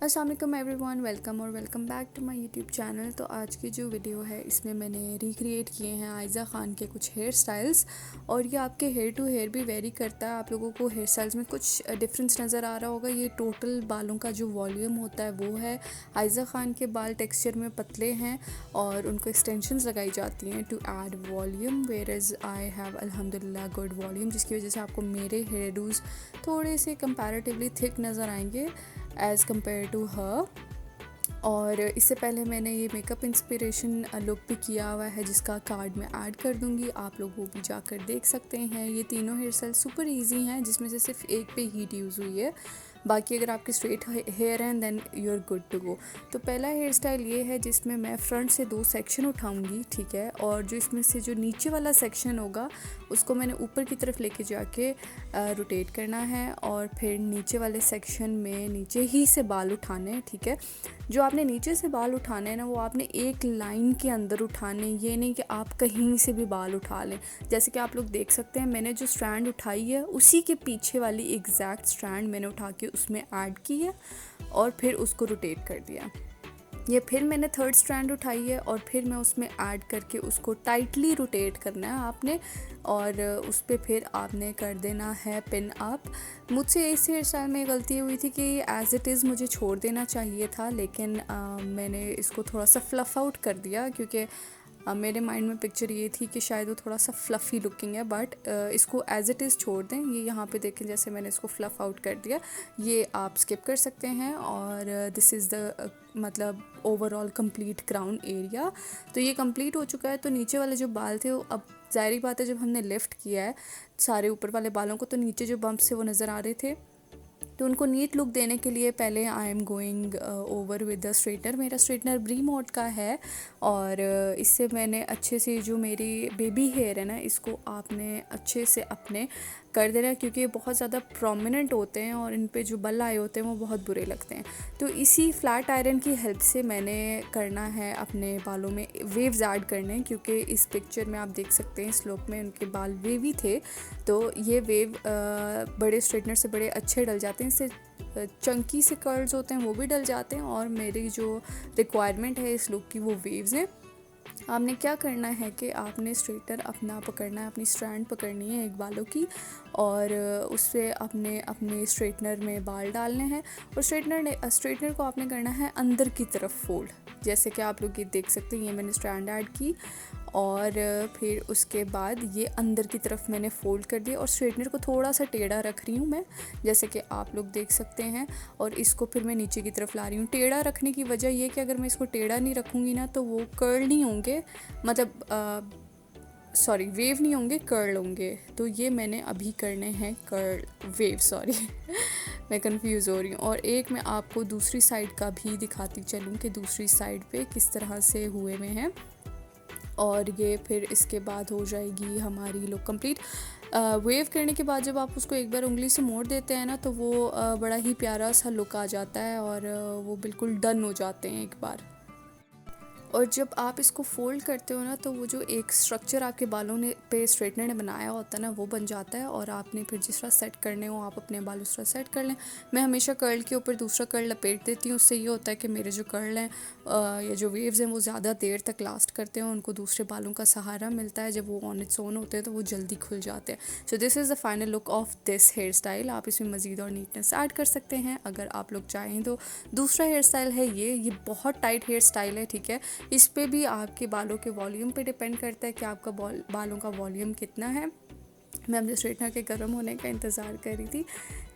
अस्सलाम वालेकुम everyone, welcome back to my YouTube channel. तो आज की जो वीडियो है इसमें मैंने रिक्रिएट किए हैं आयज़ा ख़ान के कुछ हेयर स्टाइल्स, और ये आपके हेयर टू हेयर भी वेरी करता है। आप लोगों को हेयर स्टाइल्स में कुछ डिफरेंस नज़र आ रहा होगा। ये टोटल बालों का जो वॉल्यूम होता है वो है। आयज़ा ख़ान के बाल टेक्सचर में पतले हैं और उनको एक्सटेंशंस लगाई जाती हैं to add volume, where is I have अल्हम्दुलिल्लाह गुड वॉल्यूम, जिसकी वजह से आपको मेरे हेयर डूज़ थोड़े से कंपैरेटिवली थिक नज़र आएंगे एज़ कम्पेयर टू हर। और इससे पहले मैंने ये मेकअप इंस्पिरेशन लुक भी किया हुआ है जिसका कार्ड मैं ऐड कर दूँगी, आप लोग वो भी जाकर देख सकते हैं। ये तीनों हेयर स्टाइल सुपर इजी हैं, जिसमें से सिर्फ एक पे हीट यूज़ हुई है। बाकी अगर आपके स्ट्रेट हेयर हैं then you are good to go. तो पहला हेयर स्टाइल ये है जिसमें मैं फ्रंट से 2 सेक्शन उठाऊंगी, ठीक है। और जो इसमें से जो नीचे वाला सेक्शन होगा उसको मैंने ऊपर की तरफ लेके जाके रोटेट करना है, और फिर नीचे वाले सेक्शन में नीचे ही से बाल उठाने हैं, ठीक है। जो आपने नीचे से बाल उठाने हैं ना, वो आपने एक लाइन के अंदर उठाने, ये नहीं कि आप कहीं से भी बाल उठा लें। जैसे कि आप लोग देख सकते हैं, मैंने जो स्ट्रैंड उठाई है उसी के पीछे वाली एग्जैक्ट स्ट्रैंड मैंने उठा के उसमें ऐड की है और फिर उसको रोटेट कर दिया। ये फिर मैंने थर्ड स्ट्रैंड उठाई है और फिर मैं उसमें ऐड करके उसको टाइटली रोटेट करना है आपने, और उस पर फिर आपने कर देना है पिन अप। मुझसे इस हेयर स्टाइल में गलती हुई थी कि एज़ इट इज़ मुझे छोड़ देना चाहिए था, लेकिन मैंने इसको थोड़ा सा फ्लफ़ आउट कर दिया, क्योंकि मेरे माइंड में पिक्चर ये थी कि शायद वो थोड़ा सा फ्लफ़ी लुकिंग है। बट इसको एज़ इट इज़ छोड़ दें। ये यहाँ पे देखें, जैसे मैंने इसको फ्लफ़ आउट कर दिया, ये आप स्किप कर सकते हैं। और दिस इज़ द मतलब ओवरऑल कंप्लीट क्राउन एरिया। तो ये कंप्लीट हो चुका है। तो नीचे वाले जो बाल थे वो, अब ज़ाहिर बात है जब हमने लिफ्ट किया है सारे ऊपर वाले बालों को, तो नीचे जो बम्प्स थे वो नज़र आ रहे थे। तो उनको नीट लुक देने के लिए पहले I am going over with the straightener. मेरा स्ट्रेटनर ब्री मोड का है, और इससे मैंने अच्छे से जो मेरी बेबी हेयर है ना, इसको आपने अच्छे से अपने कर देना है, क्योंकि ये बहुत ज़्यादा प्रोमिनेंट होते हैं और इन पे जो बल आए होते हैं वो बहुत बुरे लगते हैं। तो इसी फ्लैट आयरन की हेल्प से मैंने करना है अपने बालों में वेव्स ऐड करने हैं, क्योंकि इस पिक्चर में आप देख सकते हैं स्लोप में उनके बाल वेवी थे। तो ये वेव बड़े स्ट्रेटनर से बड़े अच्छे डल जाते हैं, इससे चंकी से कर्ल्स होते हैं वो भी डल जाते हैं, और मेरी जो रिक्वायरमेंट है इस लुक की वो वेव्स हैं। आपने क्या करना है कि आपने स्ट्रेटनर अपना पकड़ना है, अपनी स्ट्रैंड पकड़नी है एक बालों की, और उससे अपने अपने स्ट्रेटनर में बाल डालने हैं। और स्ट्रेटनर को आपने करना है अंदर की तरफ फोल्ड, जैसे कि आप लोग ये देख सकते हैं। ये मैंने स्ट्रैंड ऐड की और फिर उसके बाद ये अंदर की तरफ मैंने फ़ोल्ड कर दिया, और स्ट्रेटनर को थोड़ा सा टेढ़ा रख रही हूँ मैं, जैसे कि आप लोग देख सकते हैं। और इसको फिर मैं नीचे की तरफ ला रही हूँ। टेढ़ा रखने की वजह ये कि अगर मैं इसको टेढ़ा नहीं रखूँगी ना तो वो कर्ल नहीं होंगे, मतलब सॉरी वेव नहीं होंगे, कर्ल होंगे। तो ये मैंने अभी करने हैं कर्ल वेव, सॉरी मैं कंफ्यूज हो रही हूँ। और एक मैं आपको दूसरी साइड का भी दिखाती चलूँ कि दूसरी साइड पे किस तरह से हुए में हैं। और ये फिर इसके बाद हो जाएगी हमारी लुक कंप्लीट। वेव करने के बाद जब आप उसको एक बार उंगली से मोड़ देते हैं ना, तो वो बड़ा ही प्यारा सा लुक आ जाता है, और वो बिल्कुल डन हो जाते हैं एक बार। और जब आप इसको फ़ोल्ड करते हो ना, तो वो जो एक स्ट्रक्चर आपके बालों ने पे स्ट्रेटनर ने बनाया होता है ना, वो बन जाता है। और आपने फिर जिस तरह सेट करने हो आप अपने बाल उस तरह सेट कर लें। मैं हमेशा कर्ल के ऊपर दूसरा कर्ल लपेट देती हूँ। उससे ये होता है कि मेरे जो कर्ल हैं या जो वेव्स हैं वो ज़्यादा देर तक लास्ट करते हैं, उनको दूसरे बालों का सहारा मिलता है। जब वो ऑन इट्स ओन होते हैं तो वो जल्दी खुल जाते हैं। So this is the final look of this hairstyle. आप इसमें मज़ीद और नीटनेस ऐड कर सकते हैं अगर आप लोग चाहें तो। दूसरा हेयर स्टाइल है ये बहुत टाइट हेयर स्टाइल है, ठीक है। इस पर भी आपके बालों के वॉल्यूम पे डिपेंड करता है कि आपका बालों का वॉल्यूम कितना है। मैं अपने स्ट्रेटनर के गर्म होने का इंतज़ार कर रही थी।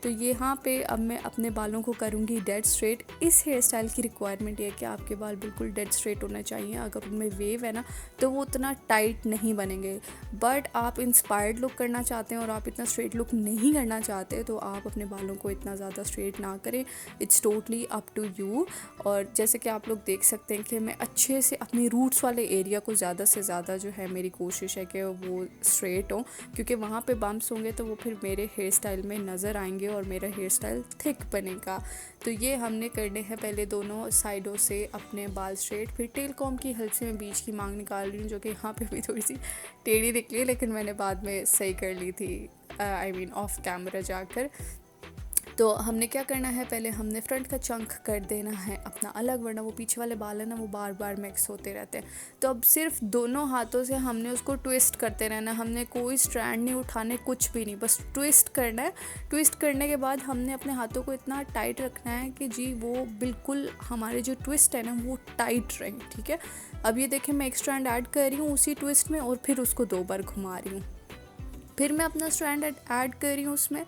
तो यहाँ पे अब मैं अपने बालों को करूँगी डेड स्ट्रेट। इस हेयर स्टाइल की रिक्वायरमेंट ये है कि आपके बाल बिल्कुल डेड स्ट्रेट होने चाहिए। अगर उनमें वेव है ना तो वो उतना टाइट नहीं बनेंगे। बट आप इंस्पायर्ड लुक करना चाहते हैं और आप इतना स्ट्रेट लुक नहीं करना चाहते, तो आप अपने बालों को इतना ज़्यादा स्ट्रेट ना करें। It's totally up to you. और जैसे कि आप लोग देख सकते हैं कि मैं अच्छे से अपने रूट्स वाले एरिया को ज़्यादा से ज़्यादा जो है मेरी कोशिश है कि वो स्ट्रेट हो, क्योंकि वहाँ पे बम्प्स होंगे तो वो फिर मेरे हेयर स्टाइल में नज़र आएंगे और मेरा हेयर स्टाइल थिक बनेगा। तो ये हमने करने हैं पहले दोनों साइडों से अपने बाल स्ट्रेट। फिर टेल कॉम की हेल्प से मैं बीच की मांग निकाल रही हूँ, जो कि यहाँ पे भी थोड़ी सी टेढ़ी निकली, लेकिन मैंने बाद में सही कर ली थी, आई मीन ऑफ कैमरा जाकर। तो हमने क्या करना है, पहले हमने फ्रंट का चंक कर देना है अपना अलग, वरना वो पीछे वाले बाल है ना वो बार बार मिक्स होते रहते हैं। तो अब सिर्फ दोनों हाथों से हमने उसको ट्विस्ट करते रहना, हमने कोई स्ट्रैंड नहीं उठाने, कुछ भी नहीं, बस ट्विस्ट करना है। ट्विस्ट करने के बाद हमने अपने हाथों को इतना टाइट रखना है कि जी वो बिल्कुल हमारे जो ट्विस्ट है ना वो टाइट रहे, ठीक है। अब ये देखें मैं एक स्ट्रैंड ऐड कर रही हूँ उसी ट्विस्ट में और फिर उसको 2 बार घुमा रही हूँ, फिर मैं अपना स्ट्रैंड ऐड कर रही हूँ उसमें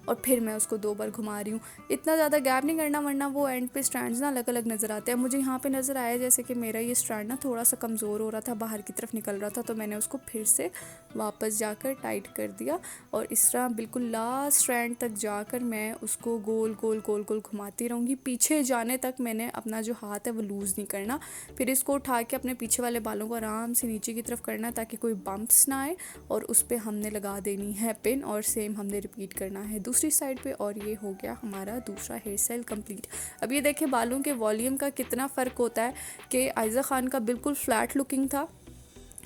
और फिर मैं उसको 2 बार घुमा रही हूँ। इतना ज़्यादा गैप नहीं करना वरना वो एंड पे स्ट्रैंड्स ना अलग अलग नज़र आते हैं। मुझे यहाँ पे नज़र आया जैसे कि मेरा ये स्ट्रैंड ना थोड़ा सा कमज़ोर हो रहा था, बाहर की तरफ निकल रहा था, तो मैंने उसको फिर से वापस जाकर टाइट कर दिया और इस तरह बिल्कुल लास्ट स्ट्रैंड तक जाकर मैं उसको गोल गोल गोल गोल घुमाती रहूँगी। पीछे जाने तक मैंने अपना जो हाथ है वो लूज़ नहीं करना। फिर इसको उठा के अपने पीछे वाले बालों को आराम से नीचे की तरफ करना ताकि कोई बम्प्स ना आए, और उस पर हमने लगा देनी है पिन और सेम हमने रिपीट करना है दूसरी साइड पे। और ये हो गया हमारा दूसरा हेयर स्टाइल कंप्लीट। अब ये देखें बालों के वॉल्यूम का कितना फ़र्क होता है कि आयज़ा ख़ान का बिल्कुल फ्लैट लुकिंग था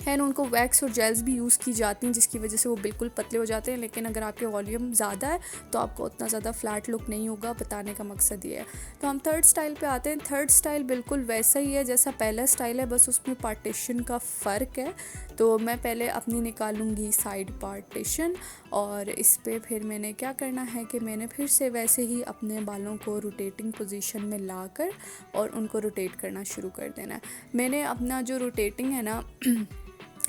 एंड उनको वैक्स और जेल्स भी यूज़ की जाती हैं जिसकी वजह से वो बिल्कुल पतले हो जाते हैं, लेकिन अगर आपके वॉल्यूम ज़्यादा है तो आपको उतना ज़्यादा फ्लैट लुक नहीं होगा, बताने का मकसद ये है। तो हम थर्ड स्टाइल पे आते हैं। थर्ड स्टाइल बिल्कुल वैसा ही है जैसा पहला स्टाइल है, बस उसमें पार्टीशन का फ़र्क है। तो मैं पहले अपनी निकालूंगी साइड पार्टीशन और इस पर फिर मैंने क्या करना है कि मैंने फिर से वैसे ही अपने बालों को रोटेटिंग पोजीशन में लाकर और उनको रोटेट करना शुरू कर देना है। मैंने अपना जो रोटेटिंग है ना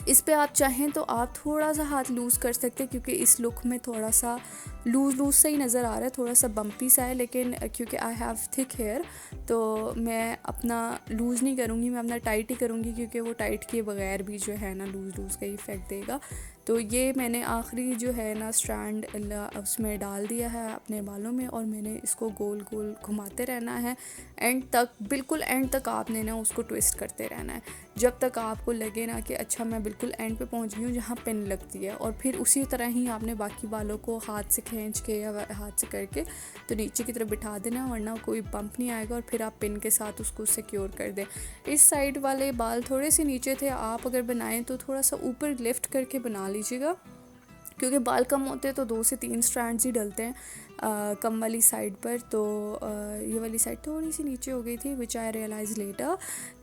इस पे आप चाहें तो आप थोड़ा सा हाथ लूज़ कर सकते हैं क्योंकि इस लुक में थोड़ा सा लूज़ सा ही नज़र आ रहा है, थोड़ा सा बम्पी सा है, लेकिन क्योंकि आई हैव थिक हेयर तो मैं अपना लूज़ नहीं करूँगी, मैं अपना टाइट ही करूँगी क्योंकि वो टाइट किए बगैर भी जो है ना लूज़ का इफ़ेक्ट देगा। तो ये मैंने आखिरी जो है ना स्ट्रैंड उसमें डाल दिया है अपने बालों में और मैंने इसको गोल गोल घुमाते रहना है एंड तक, बिल्कुल एंड तक आपने ना उसको ट्विस्ट करते रहना है जब तक आपको लगे ना कि अच्छा मैं बिल्कुल एंड पे पहुंच गई हूँ जहाँ पिन लगती है। और फिर उसी तरह ही आपने बाकी बालों को हाथ से खींच के या हाथ से करके तो नीचे की तरफ बिठा देना, वरना कोई बम्प नहीं आएगा, और फिर आप पिन के साथ उसको सिक्योर कर दें। इस साइड वाले बाल थोड़े से नीचे थे, आप अगर बनाएं तो थोड़ा सा ऊपर लिफ्ट करके बना लीजिएगा क्योंकि बाल कम होते हैं तो 2 से 3 स्ट्रैंड्स ही डलते हैं कम वाली साइड पर। तो ये वाली साइड थोड़ी सी नीचे हो गई थी विच आई रियलाइज लेटर,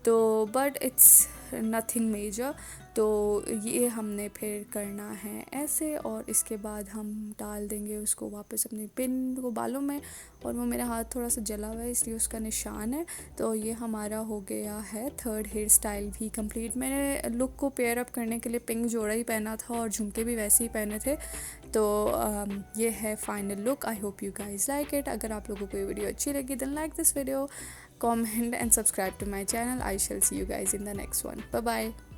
तो बट इट्स नथिंग मेजर। तो ये हमने फिर करना है ऐसे और इसके बाद हम डाल देंगे उसको वापस अपने पिन को बालों में, और वो मेरा हाथ थोड़ा सा जला हुआ है इसलिए उसका निशान है। तो ये हमारा हो गया है थर्ड हेयर स्टाइल भी कंप्लीट। मैंने लुक को पेयर अप करने के लिए पिंक जोड़ा ही पहना था और झुमके भी वैसे ही पहने थे। तो ये है final look. I hope you guys like it. अगर आप लोगों को ये वीडियो अच्छी लगी then like this video, comment and subscribe to my channel. I shall see you guys in the next one. Bye bye.